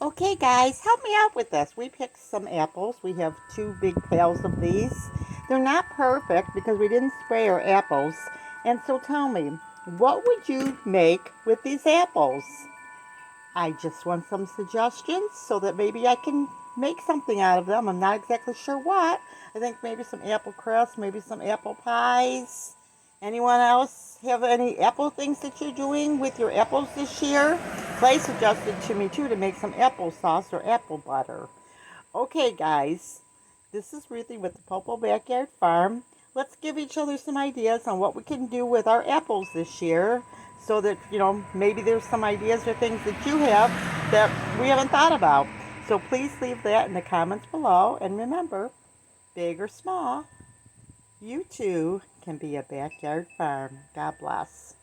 Okay, guys, help me out with this. We picked some apples. We have two big pails of these. They're not perfect because we didn't spray our apples. And so tell me, what would you make with these apples? I just want some suggestions so that maybe I can make something out of them. I'm not exactly sure what. I think maybe some apple crisp, maybe some apple pies. Anyone else have any apple things that you're doing with your apples this year? Clay suggested to me too to make some applesauce or apple butter. Okay, guys, this is Ruthie with the Popo Backyard Farm. Let's give each other some ideas on what we can do with our apples this year so that, maybe there's some ideas or things that you have that we haven't thought about. So please leave that in the comments below. And remember, big or small, you too can be a backyard farm. God bless.